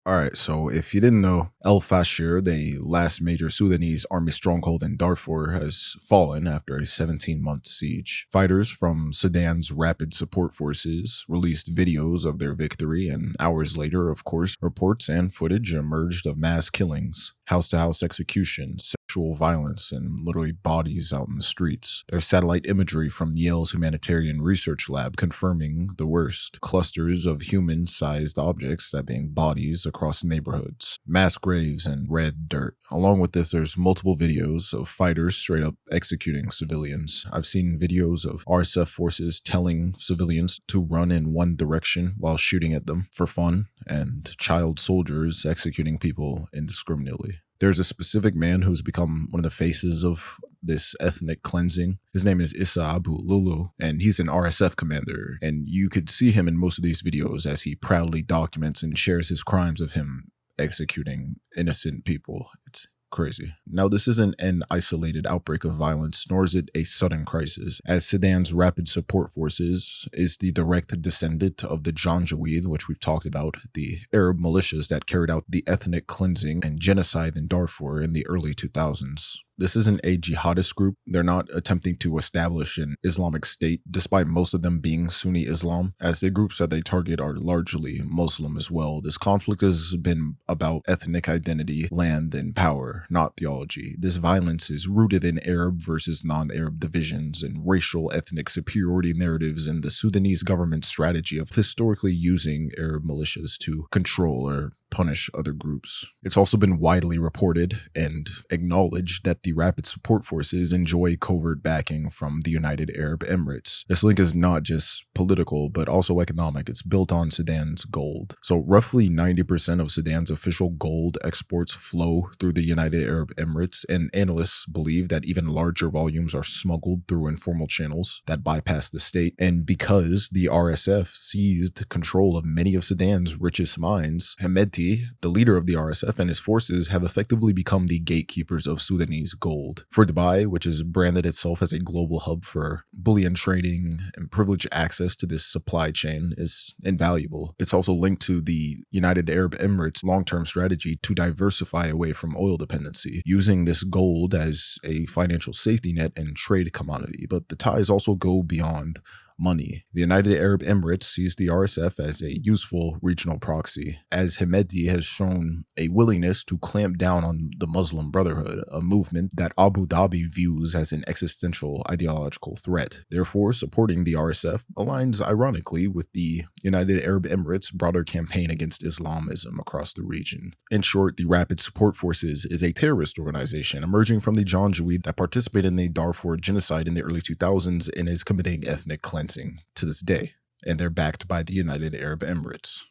Alright, so if you didn't know, El Fasher, the last major Sudanese army stronghold in Darfur, has fallen after a 17-month siege. Fighters from Sudan's Rapid Support Forces released videos of their victory, and hours later, of course, reports and footage emerged of mass killings, house-to-house executions, sexual violence, and literally bodies out in the streets. There's satellite imagery from Yale's Humanitarian Research Lab confirming the worst. Clusters of human-sized objects, that being bodies, across neighborhoods, mass graves, and red dirt. Along with this, there's multiple videos of fighters straight up executing civilians. I've seen videos of RSF forces telling civilians to run in one direction while shooting at them for fun, and child soldiers executing people indiscriminately. There's a specific man who's become one of the faces of this ethnic cleansing. His name is Issa Abu Lulu, and he's an RSF commander. And you could see him in most of these videos as he proudly documents and shares his crimes of him executing innocent people. It's crazy. Now, this isn't an isolated outbreak of violence, nor is it a sudden crisis, as Sudan's Rapid Support Forces is the direct descendant of the Janjaweed, which we've talked about, the Arab militias that carried out the ethnic cleansing and genocide in Darfur in the early 2000s. This isn't a jihadist group. They're not attempting to establish an Islamic state, despite most of them being Sunni Islam, as the groups that they target are largely Muslim as well. This conflict has been about ethnic identity, land, and power, not theology. This violence is rooted in Arab versus non-Arab divisions and racial ethnic superiority narratives in the Sudanese government's strategy of historically using Arab militias to control or punish other groups. It's also been widely reported and acknowledged that the Rapid Support Forces enjoy covert backing from the United Arab Emirates. This link is not just political, but also economic. It's built on Sudan's gold. So roughly 90% of Sudan's official gold exports flow through the United Arab Emirates, and analysts believe that even larger volumes are smuggled through informal channels that bypass the state. And because the RSF seized control of many of Sudan's richest mines, Hemedti, the leader of the RSF, and his forces have effectively become the gatekeepers of Sudanese gold. For Dubai, which has branded itself as a global hub for bullion trading and privileged access to this supply chain, is invaluable. It's also linked to the United Arab Emirates' long-term strategy to diversify away from oil dependency, using this gold as a financial safety net and trade commodity. But the ties also go beyond money. The United Arab Emirates sees the RSF as a useful regional proxy, as Hemedti has shown a willingness to clamp down on the Muslim Brotherhood, a movement that Abu Dhabi views as an existential ideological threat. Therefore, supporting the RSF aligns ironically with the United Arab Emirates' broader campaign against Islamism across the region. In short, the Rapid Support Forces is a terrorist organization emerging from the Janjaweed that participated in the Darfur Genocide in the early 2000s and is committing ethnic cleansing to this day, and they're backed by the United Arab Emirates.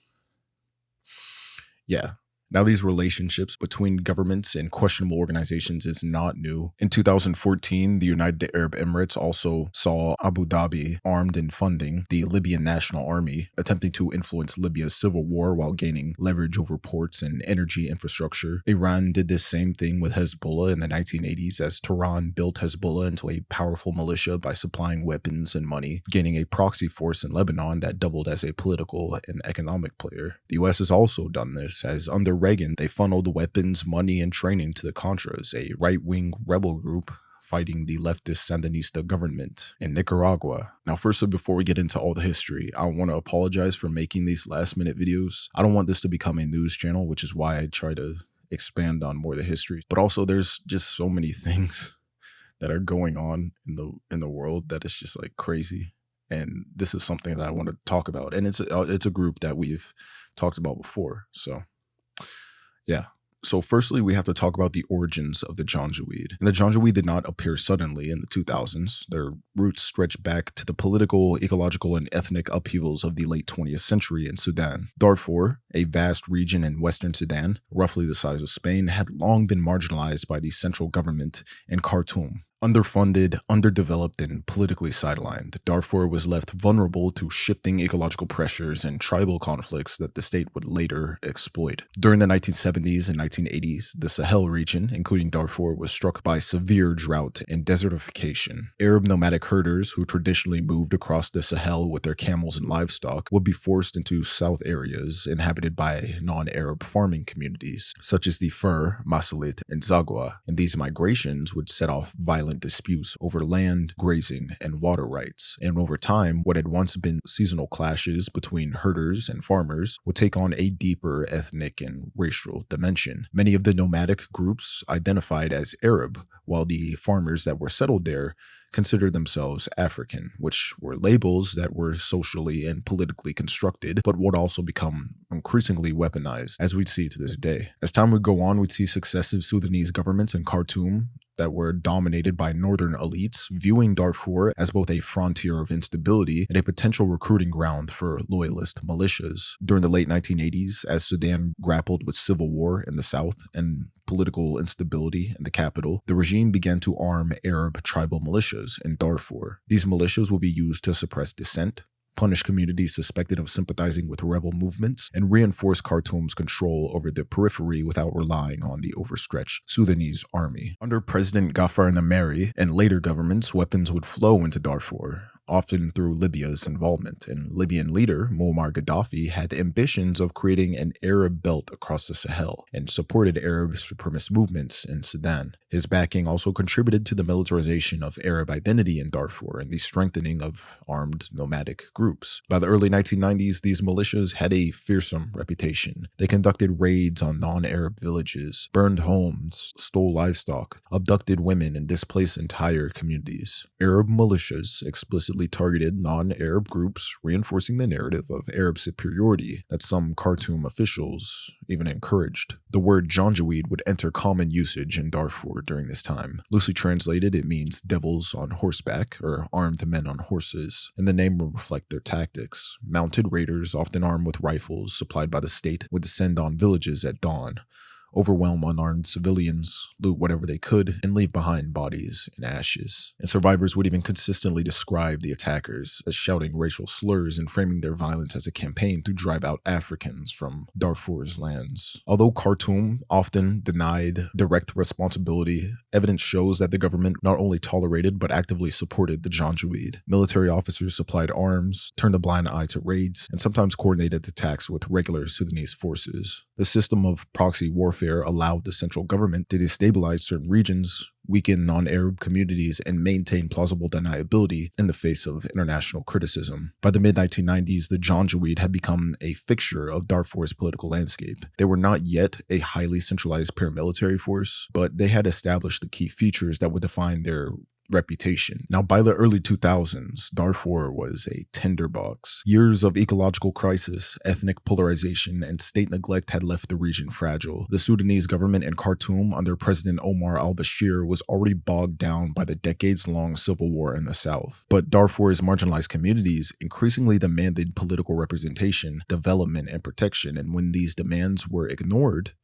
Yeah. Now, these relationships between governments and questionable organizations is not new. In 2014, the United Arab Emirates also saw Abu Dhabi armed and funding the Libyan National Army, attempting to influence Libya's civil war while gaining leverage over ports and energy infrastructure. Iran did this same thing with Hezbollah in the 1980s, as Tehran built Hezbollah into a powerful militia by supplying weapons and money, gaining a proxy force in Lebanon that doubled as a political and economic player. The US has also done this, as under Reagan, they funneled weapons, money, and training to the Contras, a right-wing rebel group fighting the leftist Sandinista government in Nicaragua. Now, firstly, before we get into all the history, I want to apologize for making these last-minute videos. I don't want this to become a news channel, which is why I try to expand on more of the history. But also, there's just so many things that are going on in the world that is just like crazy. And this is something that I want to talk about. And it's a group that we've talked about before. So yeah. So firstly, we have to talk about the origins of the Janjaweed. And the Janjaweed did not appear suddenly in the 2000s. Their roots stretch back to the political, ecological, and ethnic upheavals of the late 20th century in Sudan. Darfur, a vast region in western Sudan, roughly the size of Spain, had long been marginalized by the central government in Khartoum. Underfunded, underdeveloped, and politically sidelined, Darfur was left vulnerable to shifting ecological pressures and tribal conflicts that the state would later exploit. During the 1970s and 1980s, the Sahel region, including Darfur, was struck by severe drought and desertification. Arab nomadic herders who traditionally moved across the Sahel with their camels and livestock would be forced into south areas inhabited by non-Arab farming communities, such as the Fur, Masalit, and Zagwa, and these migrations would set off violent disputes over land, grazing, and water rights. And over time, what had once been seasonal clashes between herders and farmers would take on a deeper ethnic and racial dimension. Many of the nomadic groups identified as Arab, while the farmers that were settled there considered themselves African, which were labels that were socially and politically constructed, but would also become increasingly weaponized, as we'd see to this day. As time would go on, we'd see successive Sudanese governments in Khartoum that were dominated by northern elites, viewing Darfur as both a frontier of instability and a potential recruiting ground for loyalist militias. During the late 1980s, as Sudan grappled with civil war in the south and political instability in the capital, the regime began to arm Arab tribal militias in Darfur. These militias would be used to suppress dissent, punish communities suspected of sympathizing with rebel movements, and reinforce Khartoum's control over the periphery without relying on the overstretched Sudanese army. Under President Ghaffar Nameri and later governments, weapons would flow into Darfur, often through Libya's involvement, and Libyan leader Muammar Gaddafi had ambitions of creating an Arab belt across the Sahel and supported Arab supremacist movements in Sudan. His backing also contributed to the militarization of Arab identity in Darfur and the strengthening of armed nomadic groups. By the early 1990s, these militias had a fearsome reputation. They conducted raids on non-Arab villages, burned homes, stole livestock, abducted women, and displaced entire communities. Arab militias explicitly targeted non-Arab groups, reinforcing the narrative of Arab superiority that some Khartoum officials even encouraged. The word Janjaweed would enter common usage in Darfur during this time. Loosely translated, it means devils on horseback, or armed men on horses, and the name would reflect their tactics. Mounted raiders, often armed with rifles supplied by the state, would descend on villages at dawn, overwhelm unarmed civilians, loot whatever they could, and leave behind bodies and ashes. And survivors would even consistently describe the attackers as shouting racial slurs and framing their violence as a campaign to drive out Africans from Darfur's lands. Although Khartoum often denied direct responsibility, evidence shows that the government not only tolerated but actively supported the Janjaweed. Military officers supplied arms, turned a blind eye to raids, and sometimes coordinated attacks with regular Sudanese forces. The system of proxy warfare allowed the central government to destabilize certain regions, weaken non-Arab communities, and maintain plausible deniability in the face of international criticism. By the mid-1990s, the Janjaweed had become a fixture of Darfur's political landscape. They were not yet a highly centralized paramilitary force, but they had established the key features that would define their reputation. Now, by the early 2000s, Darfur was a tinderbox. Years of ecological crisis, ethnic polarization, and state neglect had left the region fragile. The Sudanese government in Khartoum under President Omar al-Bashir was already bogged down by the decades-long civil war in the south. But Darfur's marginalized communities increasingly demanded political representation, development, and protection, and when these demands were ignored,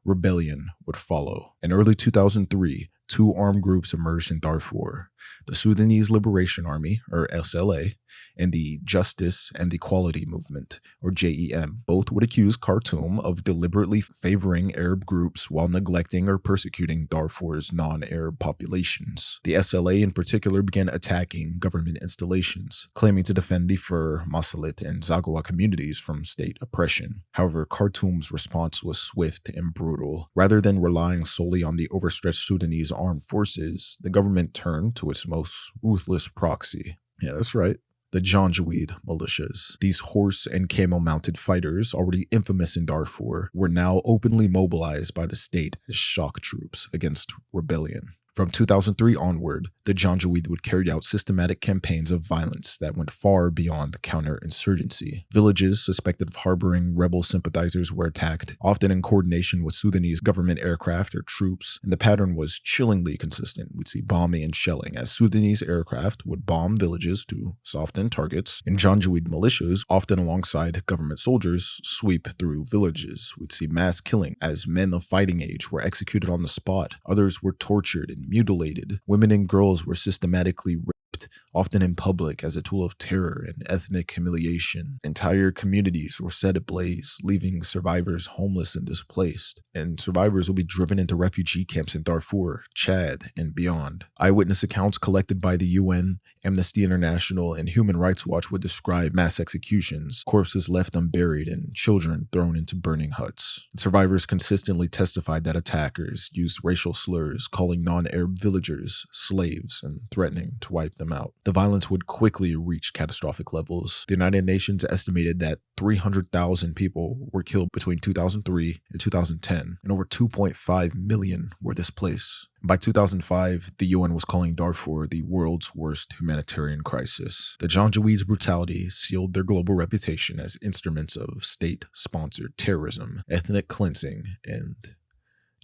rebellion would follow. In early 2003, two armed groups emerged in Darfur: the Sudanese Liberation Army, or SLA, and the Justice and Equality Movement, or JEM. Both would accuse Khartoum of deliberately favoring Arab groups while neglecting or persecuting Darfur's non-Arab populations. The SLA in particular began attacking government installations, claiming to defend the Fur, Masalit, and Zagwa communities from state oppression. However, Khartoum's response was swift and brutal. Rather than relying solely on the overstretched Sudanese armed forces, the government turned to its most ruthless proxy. Yeah, that's right. The Janjaweed militias. These horse and camel-mounted fighters, already infamous in Darfur, were now openly mobilized by the state as shock troops against rebellion. From 2003 onward, the Janjaweed would carry out systematic campaigns of violence that went far beyond counterinsurgency. Villages suspected of harboring rebel sympathizers were attacked, often in coordination with Sudanese government aircraft or troops, and the pattern was chillingly consistent. We'd see bombing and shelling as Sudanese aircraft would bomb villages to soften targets, and Janjaweed militias, often alongside government soldiers, sweep through villages. We'd see mass killing as men of fighting age were executed on the spot. Others were tortured and mutilated. Women and girls were systematically raped, often in public as a tool of terror and ethnic humiliation. Entire communities were set ablaze, leaving survivors homeless and displaced. And survivors will be driven into refugee camps in Darfur, Chad, and beyond. Eyewitness accounts collected by the UN, Amnesty International, and Human Rights Watch would describe mass executions, corpses left unburied, and children thrown into burning huts. Survivors consistently testified that attackers used racial slurs, calling non-Arab villagers slaves and threatening to wipe them out. The violence would quickly reach catastrophic levels. The United Nations estimated that 300,000 people were killed between 2003 and 2010, and over 2.5 million were displaced. By 2005, the UN was calling Darfur the world's worst humanitarian crisis. The Janjaweed's brutality sealed their global reputation as instruments of state-sponsored terrorism, ethnic cleansing, and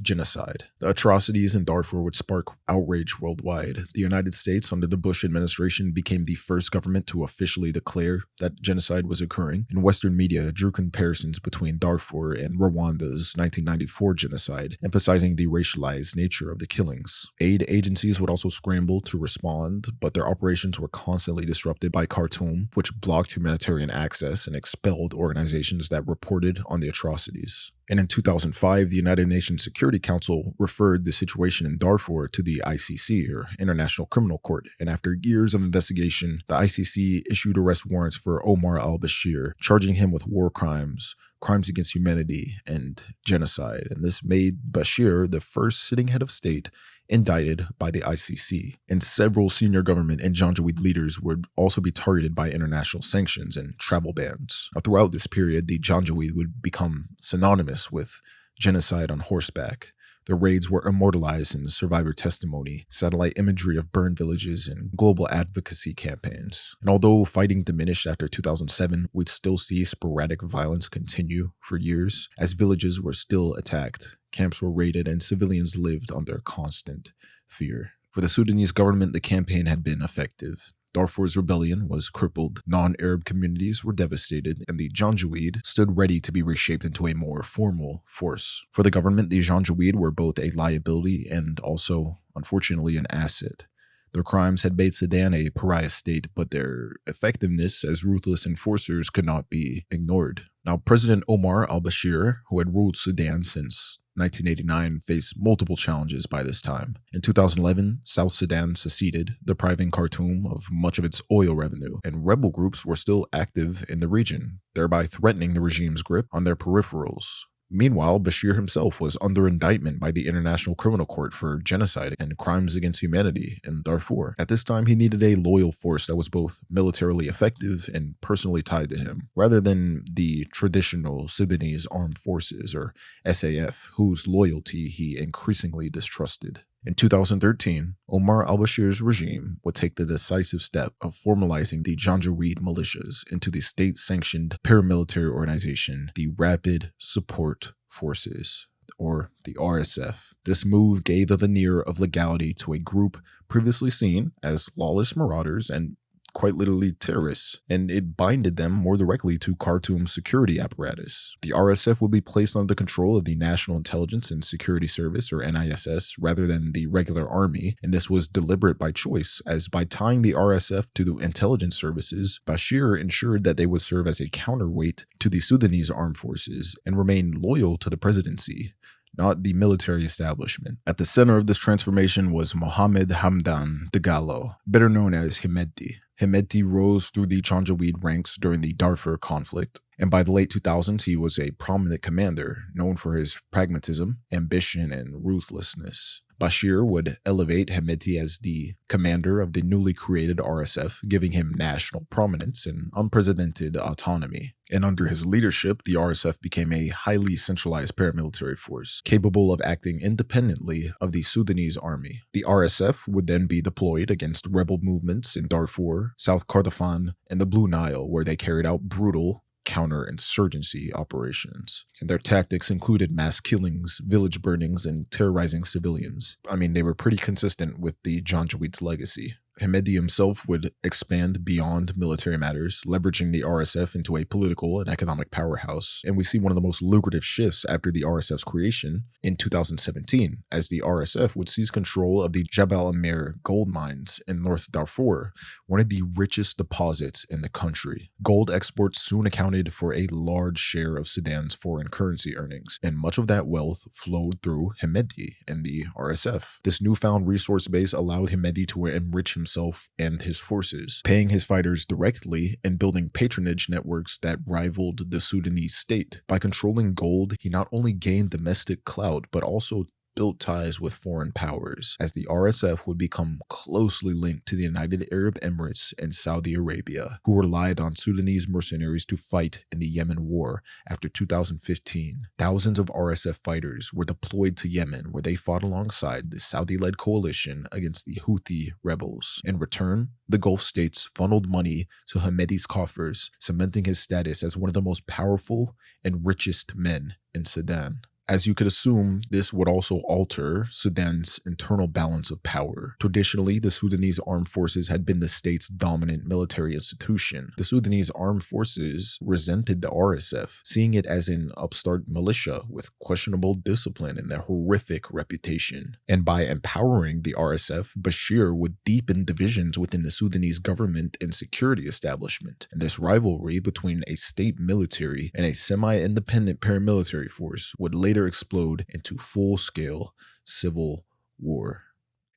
genocide. The atrocities in Darfur would spark outrage worldwide. The United States, under the Bush administration, became the first government to officially declare that genocide was occurring, and Western media drew comparisons between Darfur and Rwanda's 1994 genocide, emphasizing the racialized nature of the killings. Aid agencies would also scramble to respond, but their operations were constantly disrupted by Khartoum, which blocked humanitarian access and expelled organizations that reported on the atrocities. And in 2005, the United Nations Security Council referred the situation in Darfur to the ICC, or International Criminal Court, and after years of investigation, the ICC issued arrest warrants for Omar al-Bashir, charging him with war crimes, crimes against humanity, and genocide. And this made Bashir the first sitting head of state indicted by the ICC. And several senior government and Janjaweed leaders would also be targeted by international sanctions and travel bans. Now, throughout this period, the Janjaweed would become synonymous with genocide on horseback. The raids were immortalized in survivor testimony, satellite imagery of burned villages, and global advocacy campaigns. And although fighting diminished after 2007, we'd still see sporadic violence continue for years, as villages were still attacked, camps were raided, and civilians lived under constant fear. For the Sudanese government, the campaign had been effective. Darfur's rebellion was crippled, non-Arab communities were devastated, and the Janjaweed stood ready to be reshaped into a more formal force. For the government, the Janjaweed were both a liability and also, unfortunately, an asset. Their crimes had made Sudan a pariah state, but their effectiveness as ruthless enforcers could not be ignored. Now, President Omar al-Bashir, who had ruled Sudan since 1989, faced multiple challenges by this time. In 2011, South Sudan seceded, depriving Khartoum of much of its oil revenue, and rebel groups were still active in the region, thereby threatening the regime's grip on their peripherals. Meanwhile, Bashir himself was under indictment by the International Criminal Court for genocide and crimes against humanity in Darfur. At this time, he needed a loyal force that was both militarily effective and personally tied to him, rather than the traditional Sudanese Armed Forces, or SAF, whose loyalty he increasingly distrusted. In 2013, Omar al-Bashir's regime would take the decisive step of formalizing the Janjaweed militias into the state-sanctioned paramilitary organization, the Rapid Support Forces, or the RSF. This move gave a veneer of legality to a group previously seen as lawless marauders and quite literally terrorists, and it binded them more directly to Khartoum's security apparatus. The RSF would be placed under the control of the National Intelligence and Security Service, or NISS, rather than the regular army, and this was deliberate by choice, as by tying the RSF to the intelligence services, Bashir ensured that they would serve as a counterweight to the Sudanese armed forces and remain loyal to the presidency, not the military establishment. At the center of this transformation was Mohammed Hamdan Dagalo, better known as Hemedti. Hemedti rose through the Janjaweed ranks during the Darfur conflict, and by the late 2000s, he was a prominent commander known for his pragmatism, ambition, and ruthlessness. Bashir would elevate Hemedti as the commander of the newly created RSF, giving him national prominence and unprecedented autonomy. And under his leadership, the RSF became a highly centralized paramilitary force, capable of acting independently of the Sudanese army. The RSF would then be deployed against rebel movements in Darfur, South Kordofan, and the Blue Nile, where they carried out brutal counterinsurgency operations. And their tactics included mass killings, village burnings, and terrorizing civilians. I mean, they were pretty consistent with the Janjaweed's legacy. Hemedi himself would expand beyond military matters, leveraging the RSF into a political and economic powerhouse. And we see one of the most lucrative shifts after the RSF's creation in 2017, as the RSF would seize control of the Jabal Amir gold mines in North Darfur, one of the richest deposits in the country. Gold exports soon accounted for a large share of Sudan's foreign currency earnings, and much of that wealth flowed through Hemedi and the RSF. This newfound resource base allowed Hemedi to enrich himself and his forces, paying his fighters directly and building patronage networks that rivaled the Sudanese state. By controlling gold, he not only gained domestic clout, but also built ties with foreign powers, as the RSF would become closely linked to the United Arab Emirates and Saudi Arabia, who relied on Sudanese mercenaries to fight in the Yemen War after 2015. Thousands of RSF fighters were deployed to Yemen, where they fought alongside the Saudi-led coalition against the Houthi rebels. In return, the Gulf states funneled money to Hemedi's coffers, cementing his status as one of the most powerful and richest men in Sudan. As you could assume, this would also alter Sudan's internal balance of power. Traditionally, the Sudanese armed forces had been the state's dominant military institution. The Sudanese armed forces resented the RSF, seeing it as an upstart militia with questionable discipline and a horrific reputation. And by empowering the RSF, Bashir would deepen divisions within the Sudanese government and security establishment. And this rivalry between a state military and a semi-independent paramilitary force would later explode into full-scale civil war.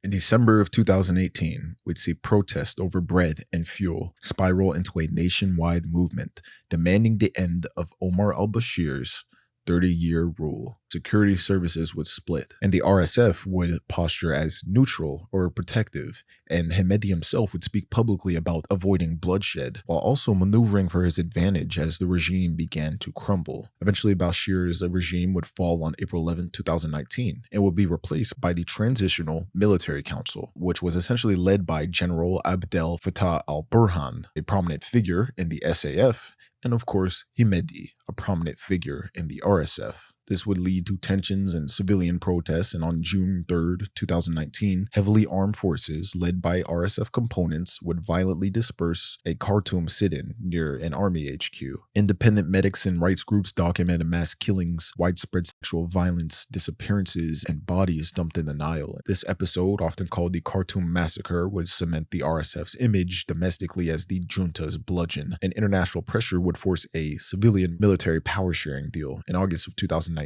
In December of 2018, we'd see protests over bread and fuel spiral into a nationwide movement demanding the end of Omar al-Bashir's 30-year rule. Security services would split, and the RSF would posture as neutral or protective, and Hemedi himself would speak publicly about avoiding bloodshed, while also maneuvering for his advantage as the regime began to crumble. Eventually, Bashir's regime would fall on April 11, 2019, and would be replaced by the Transitional Military Council, which was essentially led by General Abdel Fattah al-Burhan, a prominent figure in the SAF, and of course, Hemedi, a prominent figure in the RSF. This would lead to tensions and civilian protests, and on June 3, 2019, heavily armed forces led by RSF components would violently disperse a Khartoum sit-in near an army HQ. Independent medics and rights groups documented mass killings, widespread sexual violence, disappearances, and bodies dumped in the Nile. This episode, often called the Khartoum Massacre, would cement the RSF's image domestically as the junta's bludgeon, and international pressure would force a civilian military power-sharing deal in August of 2019,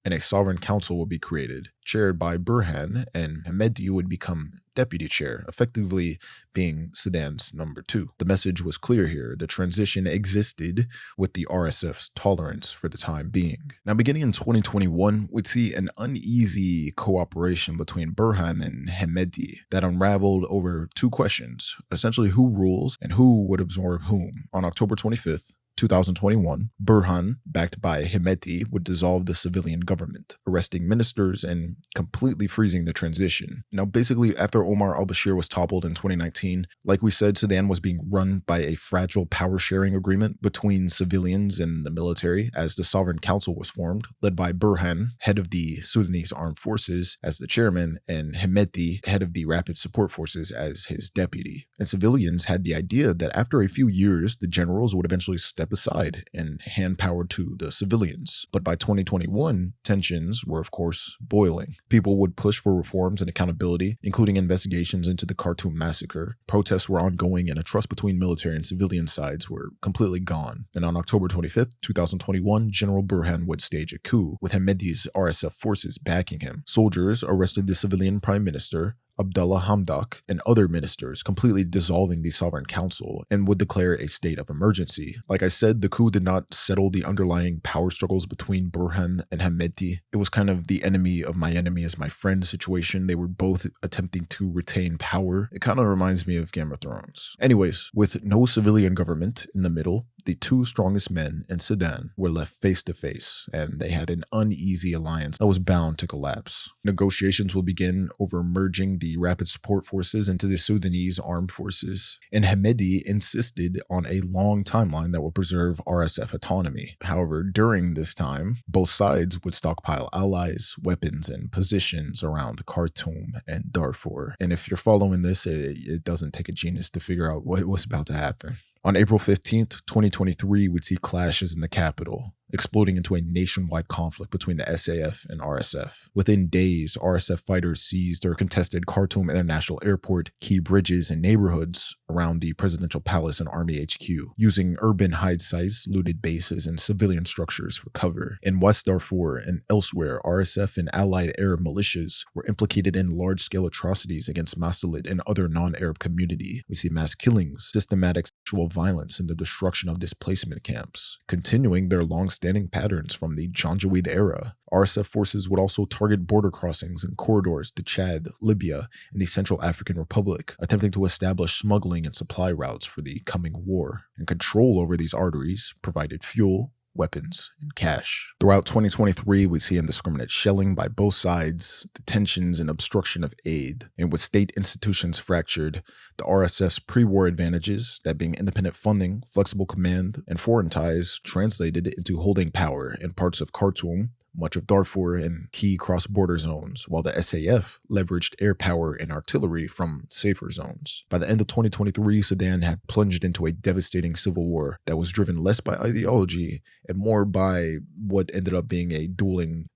and a sovereign council would be created, chaired by Burhan, and Hemedi would become deputy chair, effectively being Sudan's number 2. The message was clear here. The transition existed with the RSF's tolerance for the time being. Now, beginning in 2021, we'd see an uneasy cooperation between Burhan and Hemedi that unraveled over 2 questions, essentially who rules and who would absorb whom. On October 25th, 2021, Burhan, backed by Hemedi, would dissolve the civilian government, arresting ministers and completely freezing the transition. Now, basically, after Omar al-Bashir was toppled in 2019, like we said, Sudan was being run by a fragile power-sharing agreement between civilians and the military, as the Sovereign Council was formed, led by Burhan, head of the Sudanese Armed Forces, as the chairman, and Hemedi, head of the Rapid Support Forces, as his deputy. And civilians had the idea that after a few years, the generals would eventually step aside and hand power to the civilians. But by 2021, tensions were of course boiling. People would push for reforms and accountability, including investigations into the Khartoum massacre. Protests were ongoing, and a trust between military and civilian sides were completely gone. And on October 25th, 2021, General Burhan would stage a coup, with Hemedi's RSF forces backing him. Soldiers arrested the civilian prime minister, Abdullah Hamdok, and other ministers, completely dissolving the Sovereign Council, and would declare a state of emergency. Like I said, the coup did not settle the underlying power struggles between Burhan and Hemedi. It was kind of the enemy of my enemy is my friend situation. They were both attempting to retain power. It kind of reminds me of Game of Thrones. Anyways, with no civilian government in the middle, The two strongest men in Sudan were left face to face, and they had an uneasy alliance that was bound to collapse. Negotiations will begin over merging the Rapid Support Forces into the Sudanese Armed Forces, and Hamedi insisted on a long timeline that would preserve RSF autonomy. However, during this time, both sides would stockpile allies, weapons, and positions around Khartoum and Darfur. And if you're following this, it doesn't take a genius to figure out what was about to happen. On April 15th, 2023, we'd see clashes in the capital, exploding into a nationwide conflict between the SAF and RSF. Within days, RSF fighters seized or contested Khartoum International Airport, key bridges, and neighborhoods around the presidential palace and army HQ, using urban hide sites, looted bases, and civilian structures for cover. In West Darfur and elsewhere, RSF and allied Arab militias were implicated in large-scale atrocities against Masalit and other non-Arab community. We see mass killings, systematic sexual violence, and the destruction of displacement camps, continuing their long-standing patterns from the Janjaweed era. RSF forces would also target border crossings and corridors to Chad, Libya, and the Central African Republic, attempting to establish smuggling and supply routes for the coming war. And control over these arteries provided fuel, weapons, and cash. Throughout 2023, we see indiscriminate shelling by both sides, detentions, and obstruction of aid. And with state institutions fractured, the RSF's pre-war advantages, that being independent funding, flexible command, and foreign ties, translated into holding power in parts of Khartoum, much of Darfur, and key cross-border zones, while the SAF leveraged air power and artillery from safer zones. By the end of 2023, Sudan had plunged into a devastating civil war that was driven less by ideology and more by what ended up being dueling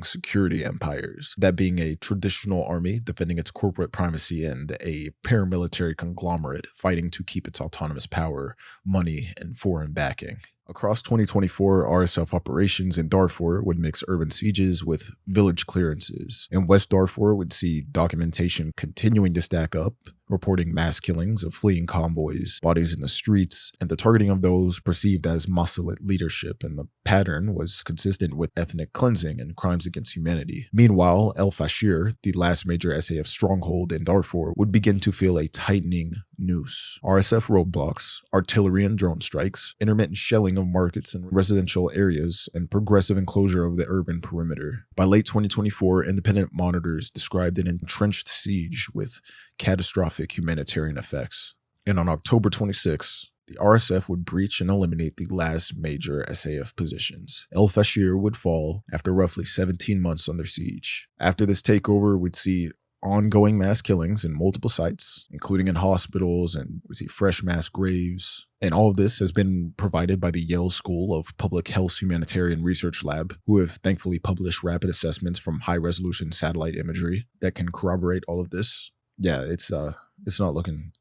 security empires, that being a traditional army defending its corporate primacy and a paramilitary conglomerate fighting to keep its autonomous power, money, and foreign backing. Across 2024, RSF operations in Darfur would mix urban sieges with village clearances. In West Darfur would see documentation continuing to stack up, reporting mass killings of fleeing convoys, bodies in the streets, and the targeting of those perceived as Masalit leadership, and the pattern was consistent with ethnic cleansing and crimes against humanity. Meanwhile, El Fasher, the last major SAF stronghold in Darfur, would begin to feel a tightening noose. RSF roadblocks, artillery and drone strikes, intermittent shelling of markets and residential areas, and progressive enclosure of the urban perimeter. By late 2024, independent monitors described an entrenched siege with catastrophic humanitarian effects. And on October 26, the RSF would breach and eliminate the last major SAF positions. El Fasher would fall after roughly 17 months under siege. After this takeover, we'd see ongoing mass killings in multiple sites, including in hospitals, and we see fresh mass graves. And all of this has been provided by the Yale School of Public Health's Humanitarian Research Lab, who have thankfully published rapid assessments from high-resolution satellite imagery that can corroborate all of this. Yeah, it's not looking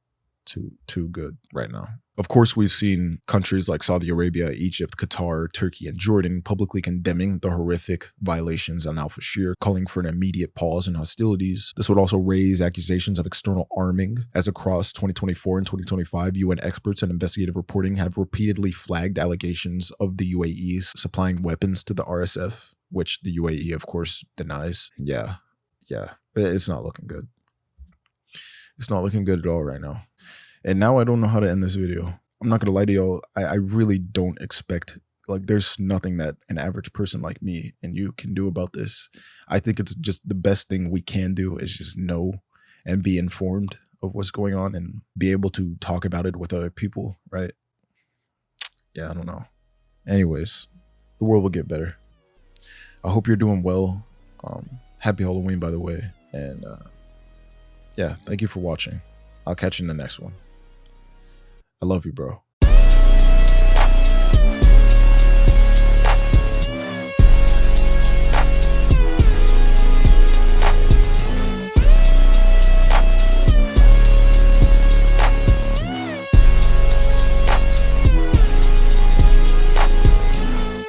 too good right now. Of course, we've seen countries like Saudi Arabia, Egypt, Qatar, Turkey, and Jordan publicly condemning the horrific violations on Al Fasher, calling for an immediate pause in hostilities. This would also raise accusations of external arming, as across 2024 and 2025, UN experts and investigative reporting have repeatedly flagged allegations of the UAE supplying weapons to the RSF, which the UAE, of course, denies. Yeah, it's not looking good. It's not looking good at all right now. And now I don't know how to end this video. I'm not going to lie to y'all. I really don't expect, there's nothing that an average person like me and you can do about this. I think it's just the best thing we can do is just know and be informed of what's going on and be able to talk about it with other people, right? Yeah, I don't know. Anyways, the world will get better. I hope you're doing well. Happy Halloween, by the way. And yeah, thank you for watching. I'll catch you in the next one. I love you, bro.